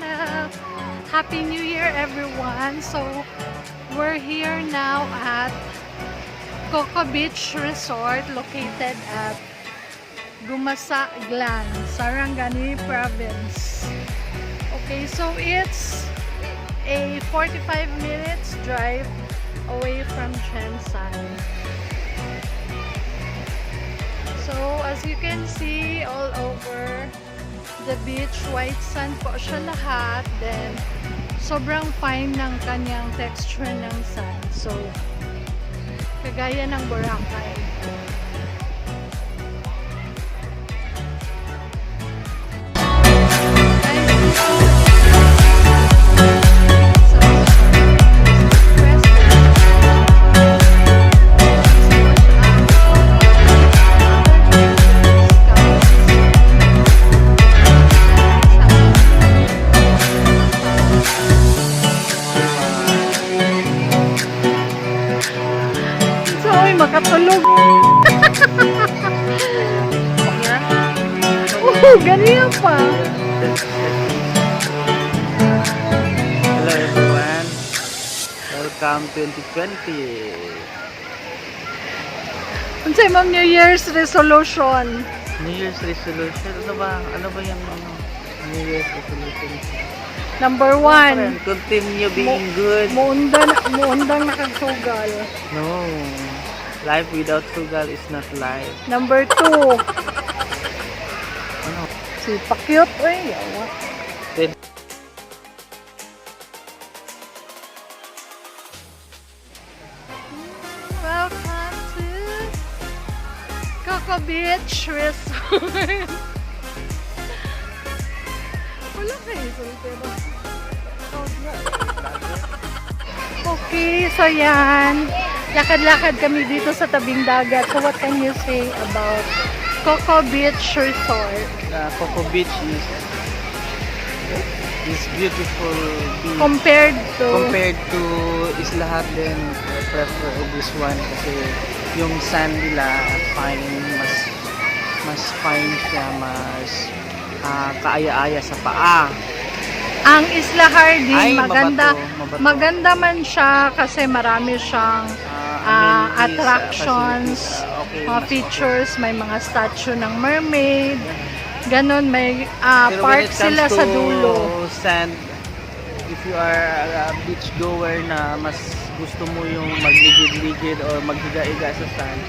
channel. Happy New Year everyone. So we're here now at Coco Beach Resort located at Gumasa Glan, Sarangani Province. Okay, so it's a 45 minutes drive away from Jensan. So as you can see all over the beach, white sand po siya lahat. Then sobrang fine ng kanyang texture ng sand. So kagaya ng Boracay. Makatulog. Ganyan pa. Hello everyone. Welcome 2020. Unsay ma'am New Year's resolution? New Year's resolution. Ano ba yung New Year's resolution? Number 1. Continue being good. Muundang nakagsugal. No. Life without sugal is not life. Number 2. Ano? Si pakyot. Uy, yawa. Welcome to Coco Beach Resort. Wala kayo soltero. Okay, so yan. Lakad-lakad kami dito sa tabing dagat. So what can you say about Coco Beach Resort? Coco Beach is beautiful beach. Compared to Isla Harden, I prefer this one kasi yung sand nila fine, mas fine siya, mas kaaya-aya sa paa. Ang Isla Hardin, maganda man siya kasi marami siyang attractions, mga features, may mga statue ng mermaid, ganon, may park sila sa dulo. Sand, if you are a beach goer na mas gusto mo yung magligid-ligid or maghiga-higa sa sand,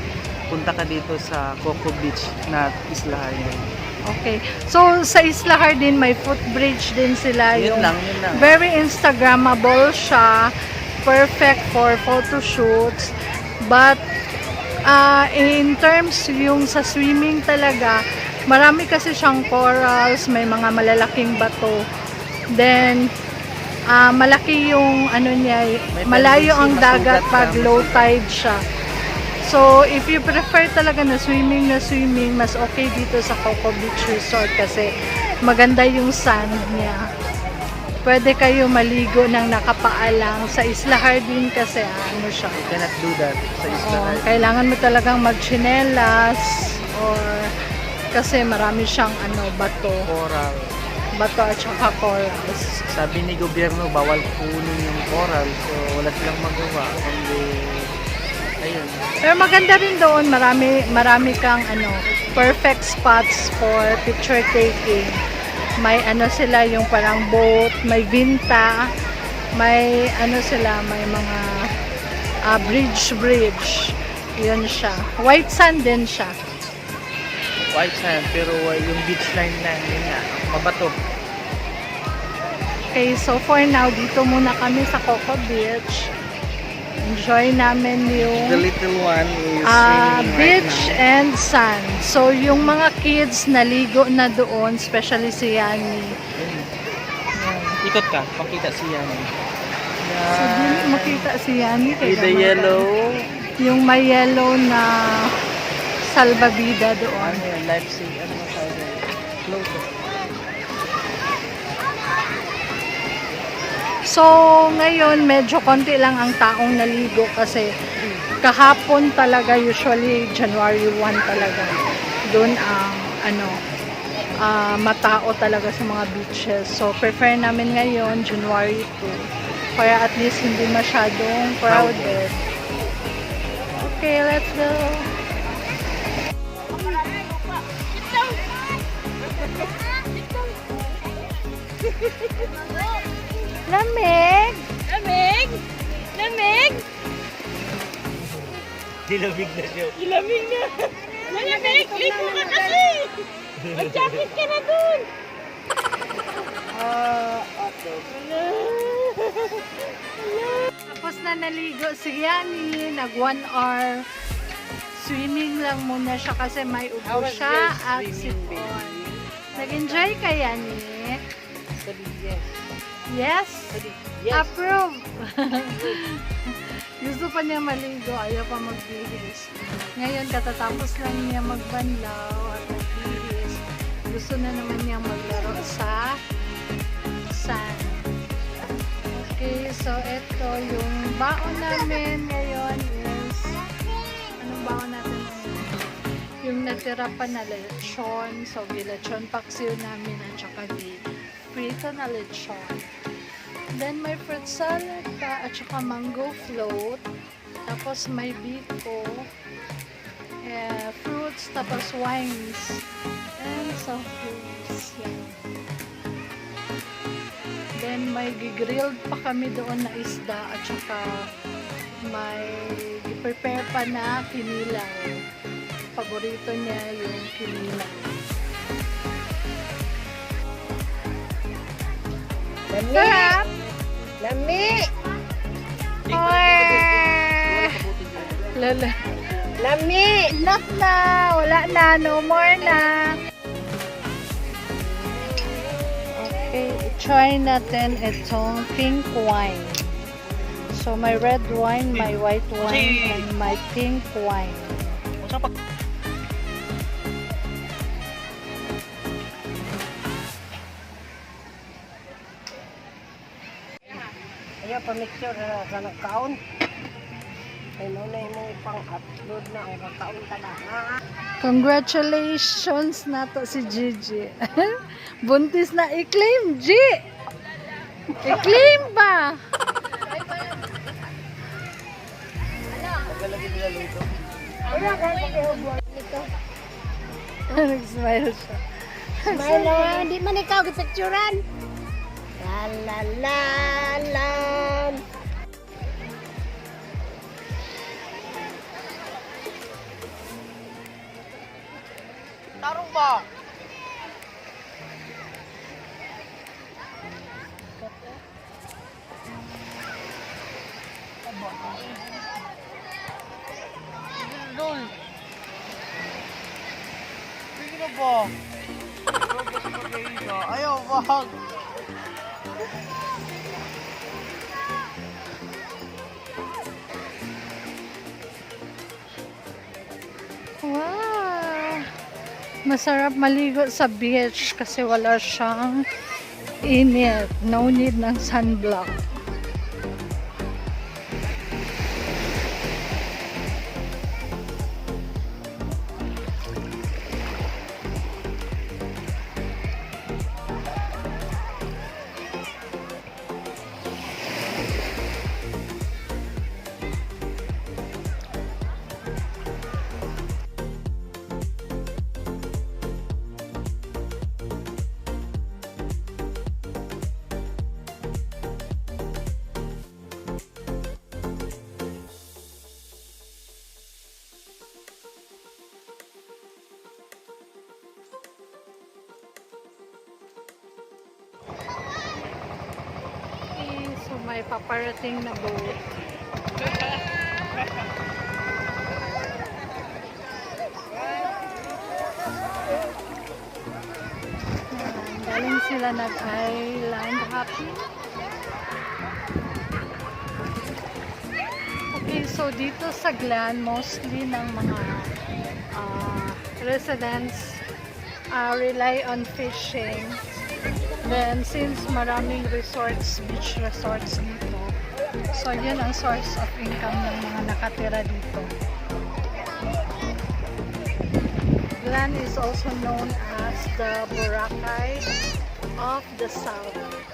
punta ka dito sa Coco Beach na Isla Hardin. Okay. So, sa Isla Hardin, may footbridge din sila. Yun lang. Very Instagrammable siya. Perfect for photo shoots. But, in terms yung sa swimming talaga, marami kasi siyang corals, may mga malalaking bato. Then, malaki yung ano niya, malayo ang dagat pag low tide siya. So, if you prefer talaga na swimming, mas okay dito sa Coco Beach Resort kasi maganda yung sand niya. Pwede kayo maligo ng nakapaalang. Sa Isla Hardin kasi ano siya. You cannot do that sa Isla Hardin. Kailangan mo talagang magchinelas or kasi marami siyang bato. Coral. Bato at saka corals. Sabi ni gobyerno, bawal kunin yung coral. So, wala silang magawa. Ayun. Pero maganda rin doon, marami kang perfect spots for picture taking. May sila yung parang boat, may vinta, may may mga bridge. Yun siya. White sand din siya. White sand, pero yung beach line lang, yun nga, mabato. Okay, so for now, dito muna kami sa Coco Beach. Enjoy namin yung The little one is swimming beach right now. and sand. So, yung mga kids naligo na doon, especially si Yani. Ikot ka, pakita si Yani. So, di makita si Yani. With the yellow. Yung may yellow na salbabida doon. Ano yan, life saving, ano masabi? Floater. So, ngayon, medyo konti lang ang taong naligo kasi kahapon talaga, usually January 1 talaga. Doon ang matao talaga sa mga beaches. So, prefer namin ngayon, January 2, para at least hindi masyadong crowded. Okay, let's go! Lamig! Lamig! Lamig! Dilamig na siya. Ilamig na! Malamig! Liko ka kasi! Mag-jacket ka na dun! Tapos na naligo si Yani, nag 1 hour swimming lang muna siya kasi may ubo siya at sipon. Nag-enjoy ka, Yani? Yes? Approve! Gusto pa niya maligo, ayaw pa magbihis. Ngayon, katatapos lang niya magbanlaw at magbihis. Gusto na naman niya maglaro sa sand. Okay, so ito yung baon namin ngayon is, anong baon natin ngayon? Yung natira pa na lechon. So, lechon paksiw namin at saka prito na lechon. Then, may fruit salad pa at saka mango float. Tapos, may biko, fruits, tapos wines, and soft drinks. Yan. Then, may gigrilled pa kami doon na isda at saka may prepare pa na kinilaw. Paborito niya yung kinilaw. Sarap! Lami! Lala. Lami! Enough na! Wala na! No more na! Okay, try natin itong pink wine. So, may red wine, may white wine, and may pink wine. Ayaw pa-mixture na sa nagkaon. Ay mo na yung ipang-upload na ang kakaon talaga. Congratulations na to si Gigi. Buntis na i-claim, G! I-claim ba? Nag-smile siya. Smile na, hindi man ikaw gipicturan. La la la la. Tarong ba? Sige na ba? Ayaw, wag. Wow! Masarap maligo sa beach kasi wala siyang init. No need ng sunblock. So may paparating na boat. Galing sila nag-island hopping. Okay, so dito sa Glan, mostly ng mga residents rely on fishing. Then, since maraming resorts, beach resorts dito, so yun ang source of income ng mga nakatira dito. Glen is also known as the Boracay of the South.